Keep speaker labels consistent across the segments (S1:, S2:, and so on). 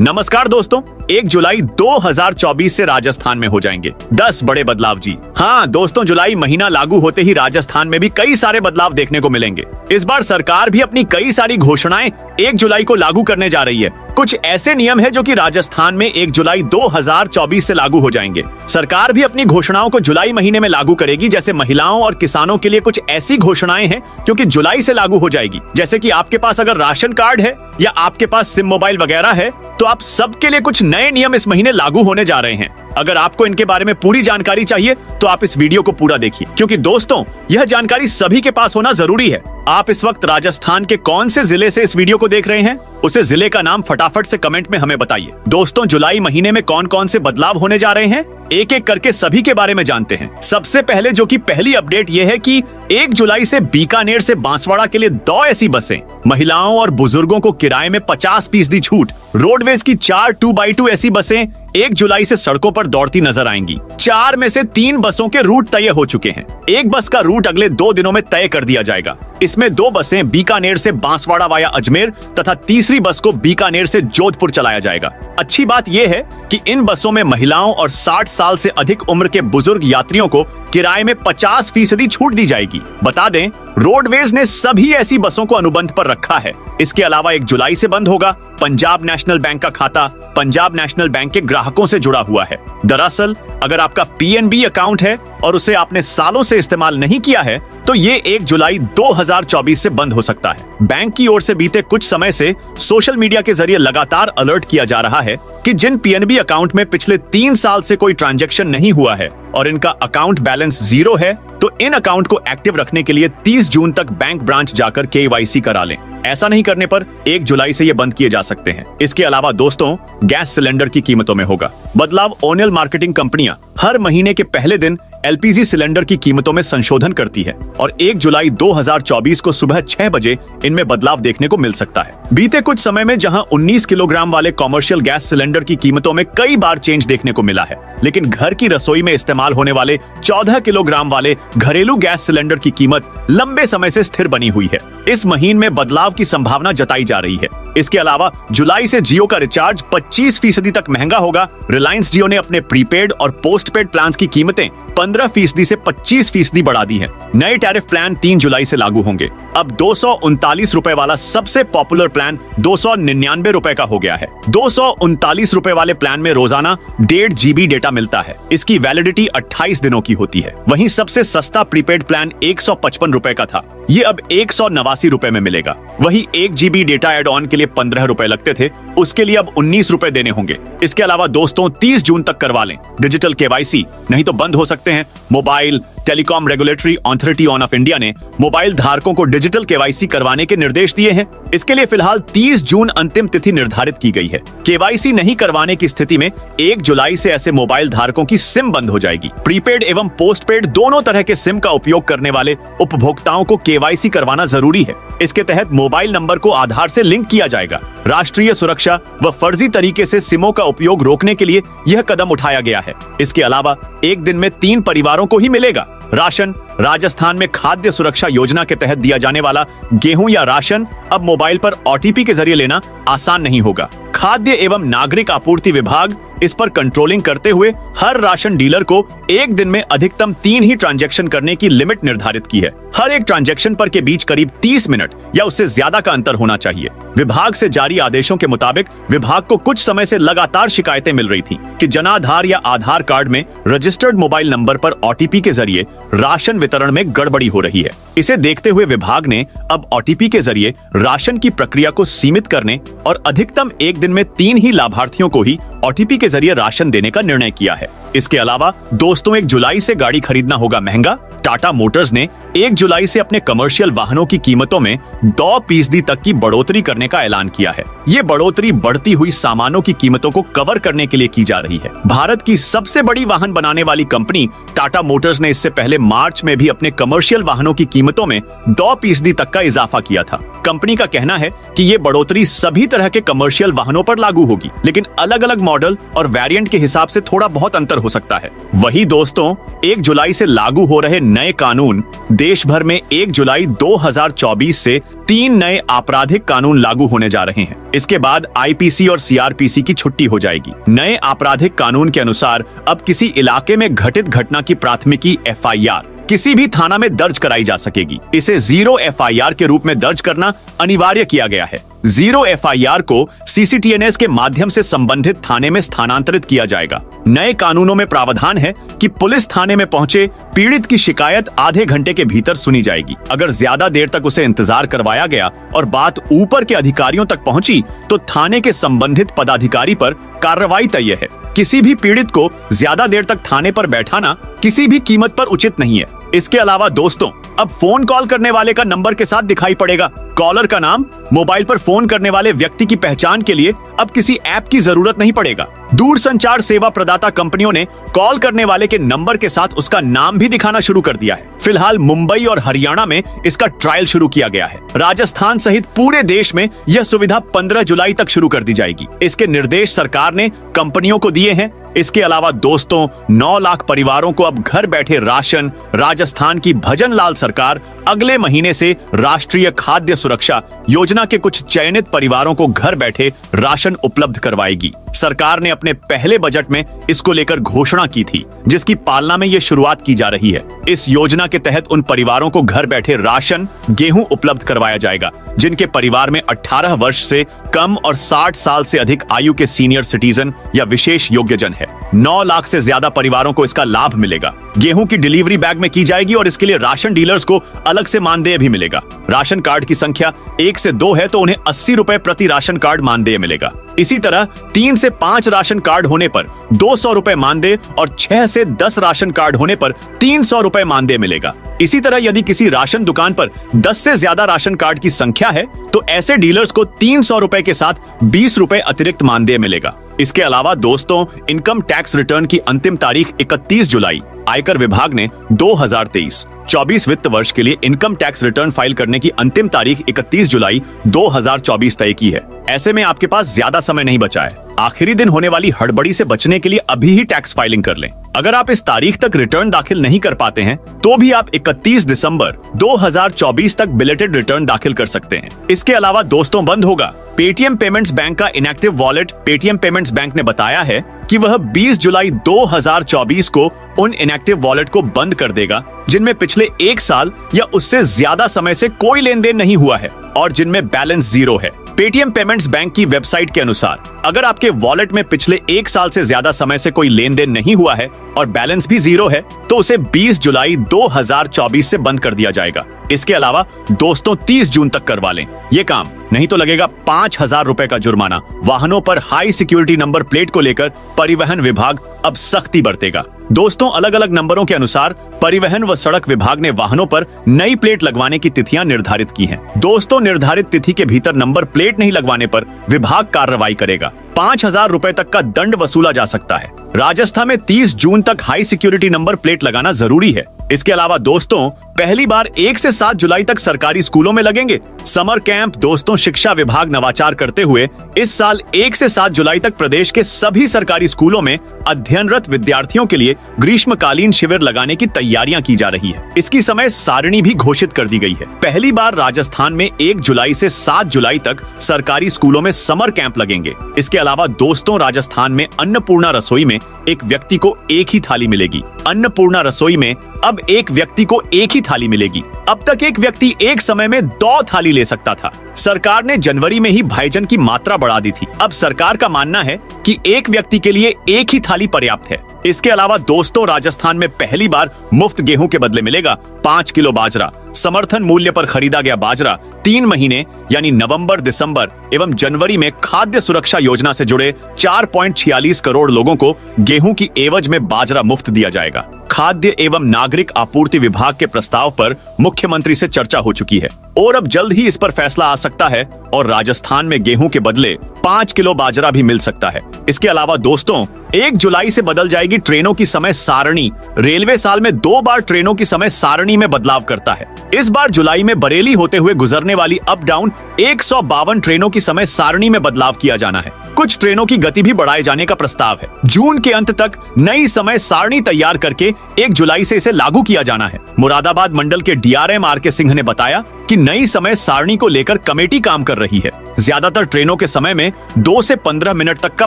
S1: नमस्कार दोस्तों, 1 जुलाई 2024 से राजस्थान में हो जाएंगे 10 बड़े बदलाव जी। हाँ दोस्तों, जुलाई महीना लागू होते ही राजस्थान में भी कई सारे बदलाव देखने को मिलेंगे। इस बार सरकार भी अपनी कई सारी घोषणाएं 1 जुलाई को लागू करने जा रही है। कुछ ऐसे नियम है जो कि राजस्थान में 1 जुलाई 2024 से लागू हो जाएंगे। सरकार भी अपनी घोषणाओं को जुलाई महीने में लागू करेगी। जैसे महिलाओं और किसानों के लिए कुछ ऐसी घोषणाएं हैं क्योंकि जुलाई से लागू हो जाएगी। जैसे कि आपके पास अगर राशन कार्ड है या आपके पास सिम मोबाइल वगैरह है तो आप सबके लिए कुछ नए नियम इस महीने लागू होने जा रहे हैं। अगर आपको इनके बारे में पूरी जानकारी चाहिए तो आप इस वीडियो को पूरा देखिए, क्योंकि दोस्तों यह जानकारी सभी के पास होना जरूरी है। आप इस वक्त राजस्थान के कौन से जिले से इस वीडियो को देख रहे हैं, उसे जिले का नाम फटाफट से कमेंट में हमें बताइए। दोस्तों, जुलाई महीने में कौन कौन से बदलाव होने जा रहे हैं, एक एक करके सभी के बारे में जानते हैं। सबसे पहले जो कि पहली अपडेट यह है कि 1 जुलाई से बीकानेर से बांसवाड़ा के लिए 2 ऐसी बसें, महिलाओं और बुजुर्गों को किराए में 50% छूट। रोडवेज की 4 2x2 ऐसी बसें 1 जुलाई से सड़कों पर दौड़ती नजर आएंगी। 4 में से 3 बसों के रूट तय हो चुके हैं। एक बस का रूट अगले 2 दिनों में तय कर दिया जाएगा। इसमें 2 बसें बीकानेर से बांसवाड़ा वाया अजमेर तथा तीसरी बस को बीकानेर से जोधपुर चलाया जाएगा। अच्छी बात यह है कि इन बसों में महिलाओं और 60 साल से अधिक उम्र के बुजुर्ग यात्रियों को किराए में 50% छूट दी जाएगी। बता दें, रोडवेज ने सभी ऐसी बसों को अनुबंध पर रखा है। इसके अलावा 1 जुलाई से बंद होगा पंजाब नेशनल बैंक का खाता पंजाब नेशनल बैंक के ग्राहकों से जुड़ा हुआ है। दरअसल अगर आपका पीएनबी अकाउंट है और उसे आपने सालों से इस्तेमाल नहीं किया है तो ये 1 जुलाई 2024 से बंद हो सकता है। बैंक की ओर से बीते कुछ समय से सोशल मीडिया के जरिए लगातार अलर्ट किया जा रहा है कि जिन पीएनबी अकाउंट में पिछले 3 साल से कोई ट्रांजैक्शन नहीं हुआ है और इनका अकाउंट बैलेंस 0 है तो इन अकाउंट को एक्टिव रखने के लिए 30 जून तक बैंक ब्रांच जाकर केवाईसी करा लें। ऐसा नहीं करने पर 1 जुलाई से ये बंद किए जा सकते हैं। इसके अलावा दोस्तों, गैस सिलेंडर की कीमतों में होगा बदलाव। ओनियल मार्केटिंग कंपनियां हर महीने के पहले दिन एलपीजी सिलेंडर की कीमतों में संशोधन करती है और 1 जुलाई 2024 को सुबह 6 बजे इनमें बदलाव देखने को मिल सकता है। बीते कुछ समय में जहां 19 किलोग्राम वाले कॉमर्शियल गैस सिलेंडर की कीमतों में कई बार चेंज देखने को मिला है, लेकिन घर की रसोई में इस्तेमाल होने वाले 14 किलोग्राम वाले घरेलू गैस सिलेंडर की कीमत लंबे समय से स्थिर बनी हुई है। इस महीने में बदलाव की संभावना जताई जा रही है। इसके अलावा जुलाई से जियो का रिचार्ज 25% तक महंगा होगा। रिलायंस जियो ने अपने प्रीपेड और पोस्टपेड प्लान की कीमतें 15% से 25% बढ़ा दी है। नए टैरिफ प्लान 3 जुलाई से लागू होंगे। अब 239 रुपए वाला सबसे पॉपुलर प्लान 299 रुपए का हो गया है। 239 रुपए वाले प्लान में रोजाना 1.5 GB डेटा मिलता है। इसकी वैलिडिटी 28 दिनों की होती है। वहीं सबसे सस्ता प्रीपेड प्लान 155 रुपए का था, ये अब 189 रुपए में मिलेगा। वही 1 GB डेटा एड ऑन के लिए 15 रुपए लगते थे, उसके लिए अब 19 रुपए देने होंगे। इसके अलावा दोस्तों, 30 जून तक करवा लें डिजिटल केवाईसी, नहीं तो बंद हो सकते हैं। Mobile telecom regulatory authority of India ने मोबाइल धारकों को डिजिटल केवाईसी करवाने के निर्देश दिए हैं। इसके लिए फिलहाल 30 जून अंतिम तिथि निर्धारित की गई है। केवाईसी नहीं करवाने की स्थिति में 1 जुलाई से ऐसे मोबाइल धारकों की सिम बंद हो जाएगी। प्रीपेड एवं पोस्टपेड दोनों तरह के सिम का उपयोग करने वाले उपभोक्ताओं को केवाईसी करवाना जरूरी है। इसके तहत मोबाइल नंबर को आधार से लिंक किया जाएगा। राष्ट्रीय सुरक्षा व फर्जी तरीके से सिमों का उपयोग रोकने के लिए यह कदम उठाया गया है। इसके अलावा एक दिन में 3 परिवारों को ही मिलेगा राशन। राजस्थान में खाद्य सुरक्षा योजना के तहत दिया जाने वाला गेहूं या राशन अब मोबाइल पर ओटीपी के जरिए लेना आसान नहीं होगा। खाद्य एवं नागरिक आपूर्ति विभाग इस पर कंट्रोलिंग करते हुए हर राशन डीलर को एक दिन में अधिकतम 3 ही ट्रांजैक्शन करने की लिमिट निर्धारित की है। हर एक ट्रांजैक्शन पर के बीच करीब 30 मिनट या उससे ज्यादा का अंतर होना चाहिए। विभाग से जारी आदेशों के मुताबिक विभाग को कुछ समय से लगातार शिकायतें मिल रही थी कि जनाधार या आधार कार्ड में रजिस्टर्ड मोबाइल नंबर पर ओटीपी के जरिए राशन वितरण में गड़बड़ी हो रही है। इसे देखते हुए विभाग ने अब ओटीपी के जरिए राशन की प्रक्रिया को सीमित करने और अधिकतम एक दिन में 3 ही लाभार्थियों को ही ओटीपी के जरिए राशन देने का निर्णय किया है। इसके अलावा दोस्तों, 1 जुलाई से गाड़ी खरीदना होगा महंगा। टाटा मोटर्स ने 1 जुलाई से अपने कमर्शियल वाहनों की कीमतों में 2% तक की बढ़ोतरी करने का ऐलान किया है। ये बढ़ोतरी बढ़ती हुई सामानों की कीमतों को कवर करने के लिए की जा रही है। भारत की सबसे बड़ी वाहन बनाने वाली कंपनी टाटा मोटर्स ने इससे पहले मार्च में भी अपने कमर्शियल वाहनों की कीमतों में 2% तक का इजाफा किया था। कंपनी का कहना है कि ये बढ़ोतरी सभी तरह के कमर्शियल वाहनों पर लागू होगी, लेकिन अलग अलग मॉडल और वेरिएंट के हिसाब से थोड़ा बहुत अंतर हो सकता है। वही दोस्तों, 1 जुलाई से लागू हो रहे नए कानून देश भर में 1 जुलाई 2024 से 3 नए आपराधिक कानून लागू होने जा रहे हैं। इसके बाद आईपीसी और सीआरपीसी की छुट्टी हो जाएगी। नए आपराधिक कानून के अनुसार अब किसी इलाके में घटित घटना की प्राथमिकी एफआईआर किसी भी थाना में दर्ज कराई जा सकेगी। इसे 0 एफआईआर के रूप में दर्ज करना अनिवार्य किया गया है। 0 एफआईआर को सीसीटीएनएस के माध्यम से संबंधित थाने में स्थानांतरित किया जाएगा। नए कानूनों में प्रावधान है कि पुलिस थाने में पहुंचे पीड़ित की शिकायत आधे घंटे के भीतर सुनी जाएगी। अगर ज्यादा देर तक उसे इंतजार करवाया गया और बात ऊपर के अधिकारियों तक पहुंची तो थाने के संबंधित पदाधिकारी पर कार्रवाई तय है। किसी भी पीड़ित को ज्यादा देर तक थाने पर बैठाना किसी भी कीमत पर उचित नहीं है। इसके अलावा दोस्तों, अब फोन कॉल करने वाले का नंबर के साथ दिखाई पड़ेगा। कॉलर का नाम, मोबाइल पर फोन करने वाले व्यक्ति की पहचान के लिए अब किसी ऐप की जरूरत नहीं पड़ेगा। दूरसंचार सेवा प्रदाता कंपनियों ने कॉल करने वाले के नंबर के साथ उसका नाम भी दिखाना शुरू कर दिया है। फिलहाल मुंबई और हरियाणा में इसका ट्रायल शुरू किया गया है। राजस्थान सहित पूरे देश में यह सुविधा 15 जुलाई तक शुरू कर दी जाएगी। इसके निर्देश सरकार ने कंपनियों को दिए हैं। इसके अलावा दोस्तों, 9 लाख परिवारों को अब घर बैठे राशन राजस्थान की भजन लाल सरकार अगले महीने से राष्ट्रीय खाद्य सुरक्षा योजना के कुछ चयनित परिवारों को घर बैठे राशन उपलब्ध करवाएगी। सरकार ने अपने पहले बजट में इसको लेकर घोषणा की थी, जिसकी पालना में ये शुरुआत की जा रही है। इस योजना के तहत उन परिवारों को घर बैठे राशन, गेहूं उपलब्ध करवाया जाएगा जिनके परिवार में 18 वर्ष से कम और 60 साल से अधिक आयु के सीनियर सिटीजन या विशेष योग्यजन है। 9 लाख से ज्यादा परिवारों को इसका लाभ मिलेगा। गेहूं की डिलीवरी बैग में की जाएगी और इसके लिए राशन डीलर्स को अलग से मानदेय भी मिलेगा। राशन कार्ड की संख्या 1 से 2 है तो उन्हें 80 रुपए प्रति राशन कार्ड मानदेय मिलेगा। इसी तरह 3 से 5 राशन कार्ड होने पर 200 रुपए मानदेय और 6 से 10 राशन कार्ड होने पर 300 रुपए मानदेय मिलेगा। इसी तरह यदि किसी राशन दुकान पर 10 से ज्यादा राशन कार्ड की संख्या है तो ऐसे डीलर्स को 300 रुपए के साथ 20 रुपए अतिरिक्त मानदेय मिलेगा। इसके अलावा दोस्तों, इनकम टैक्स रिटर्न की अंतिम तारीख 31 जुलाई आयकर विभाग ने 2023-24 वित्त वर्ष के लिए इनकम टैक्स रिटर्न फाइल करने की अंतिम तारीख 31 जुलाई 2024 तय की है। ऐसे में आपके पास ज्यादा समय नहीं बचा है। आखिरी दिन होने वाली हड़बड़ी से बचने के लिए अभी ही टैक्स फाइलिंग कर लें। अगर आप इस तारीख तक रिटर्न दाखिल नहीं कर पाते हैं तो भी आप 31 दिसंबर 2024 तक बिलेटेड रिटर्न दाखिल कर सकते हैं। इसके अलावा दोस्तों, बंद होगा पेटीएम पेमेंट्स बैंक का inactive wallet. Paytm payments bank ने बताया है कि वह 20 जुलाई 2024 को उन इनएक्टिव वॉलेट को बंद कर देगा जिनमें पिछले 1 साल या उससे ज्यादा समय से कोई लेन देन नहीं हुआ है और जिनमें बैलेंस 0 है। पेटीएम पेमेंट्स बैंक की वेबसाइट के अनुसार अगर आपके वॉलेट में पिछले 1 साल से ज्यादा समय से कोई लेन देन नहीं हुआ है और बैलेंस भी 0 है तो उसे 20 जुलाई 2024 से बंद कर दिया जाएगा। इसके अलावा दोस्तों, 30 जून तक करवा लें ये काम, नहीं तो लगेगा 5,000 रुपए का जुर्माना। वाहनों पर हाई सिक्योरिटी नंबर प्लेट को लेकर परिवहन विभाग अब सख्ती बरतेगा। दोस्तों, अलग अलग नंबरों के अनुसार परिवहन व सड़क विभाग ने वाहनों पर नई प्लेट लगवाने की तिथियां निर्धारित की हैं। दोस्तों, निर्धारित तिथि के भीतर नंबर प्लेट नहीं लगवाने पर विभाग कार्रवाई करेगा। 5,000 रुपए तक का दंड वसूला जा सकता है। राजस्थान में 30 जून तक हाई सिक्योरिटी नंबर प्लेट लगाना जरूरी है। इसके अलावा दोस्तों, पहली बार 1 से 7 जुलाई तक सरकारी स्कूलों में लगेंगे समर कैंप। दोस्तों, शिक्षा विभाग नवाचार करते हुए इस साल 1 से 7 जुलाई तक प्रदेश के सभी सरकारी स्कूलों में अध्ययनरत विद्यार्थियों के लिए ग्रीष्मकालीन शिविर लगाने की तैयारियां की जा रही है। इसकी समय सारणी भी घोषित कर दी गई है। पहली बार राजस्थान में 1 जुलाई से 7 जुलाई तक सरकारी स्कूलों में समर कैंप लगेंगे। इसके अलावा दोस्तों, राजस्थान में अन्नपूर्णा रसोई में एक व्यक्ति को एक ही थाली मिलेगी। अन्नपूर्णा रसोई में अब एक व्यक्ति को एक ही थाली मिलेगी। अब तक एक व्यक्ति एक समय में 2 थाली ले सकता था। सरकार ने जनवरी में ही भाईजन की मात्रा बढ़ा दी थी। अब सरकार का मानना है कि एक व्यक्ति के लिए एक ही थाली पर्याप्त है। इसके अलावा दोस्तों, राजस्थान में पहली बार मुफ्त गेहूं के बदले मिलेगा 5 किलो बाजरा। समर्थन मूल्य पर खरीदा गया बाजरा 3 महीने यानी नवंबर, दिसंबर एवं जनवरी में खाद्य सुरक्षा योजना से जुड़े 4.46 करोड़ लोगों को गेहूं की एवज में बाजरा मुफ्त दिया जाएगा। खाद्य एवं नागरिक आपूर्ति विभाग के प्रस्ताव पर मुख्यमंत्री से चर्चा हो चुकी है और अब जल्द ही इस पर फैसला आ सकता है और राजस्थान में गेहूं के बदले 5 किलो बाजरा भी मिल सकता है। इसके अलावा दोस्तों, 1 जुलाई से बदल जाएगी ट्रेनों की समय सारणी। रेलवे साल में 2 बार ट्रेनों की समय सारणी में बदलाव करता है। इस बार जुलाई में बरेली होते हुए गुजरने वाली अप डाउन 152 ट्रेनों की समय सारणी में बदलाव किया जाना है। कुछ ट्रेनों की गति भी बढ़ाए जाने का प्रस्ताव है। जून के अंत तक नई समय सारणी तैयार करके 1 जुलाई से इसे लागू किया जाना है। मुरादाबाद मंडल के डीआरएम आर के सिंह ने बताया कि नई समय सारणी को लेकर कमेटी काम कर रही है। ज्यादातर ट्रेनों के समय में 2 से 15 मिनट तक का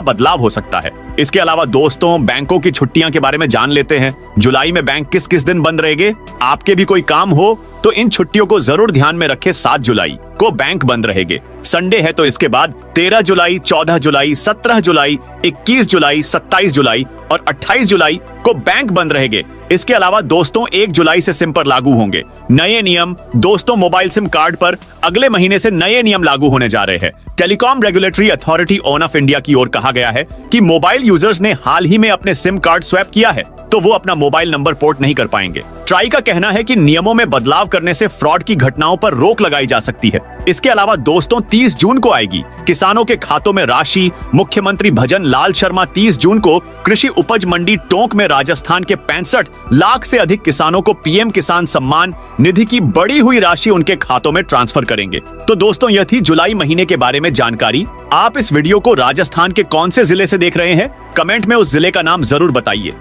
S1: बदलाव हो सकता है। इसके अलावा दोस्तों, बैंकों की छुट्टियां के बारे में जान लेते हैं। जुलाई में बैंक किस किस दिन बंद रहेंगे? आपके भी कोई काम हो तो इन छुट्टियों को जरूर ध्यान में रखें। 7 जुलाई को बैंक बंद रहेंगे, संडे है, तो इसके बाद 13 जुलाई, 14 जुलाई, 17 जुलाई, 21 जुलाई, 27 जुलाई और 28 जुलाई को बैंक बंद रहेंगे। इसके अलावा दोस्तों 1 जुलाई से सिम पर लागू होंगे नए नियम। दोस्तों, मोबाइल सिम कार्ड पर अगले महीने से नए नियम लागू होने जा रहे हैं। Telecom regulatory authority of India की ओर कहा गया है कि मोबाइल यूजर्स ने हाल ही में अपने सिम कार्ड स्वैप किया है तो वो अपना मोबाइल नंबर पोर्ट नहीं कर पाएंगे। ट्राई का कहना है कि नियमों में बदलाव करने से फ्रॉड की घटनाओं पर रोक लगाई जा सकती है। इसके अलावा दोस्तों 30 जून को आएगी किसानों के खातों में राशि। मुख्यमंत्री भजन लाल शर्मा 30 जून को कृषि उपज मंडी टोंक में राजस्थान के 65 लाख से अधिक किसानों को पीएम किसान सम्मान निधि की बढ़ी हुई राशि उनके खातों में ट्रांसफर करेंगे। तो दोस्तों, यह थी जुलाई महीने के बारे में जानकारी। आप इस वीडियो को राजस्थान के कौन से जिले से देख रहे हैं? कमेंट में उस जिले का नाम जरूर बताइए।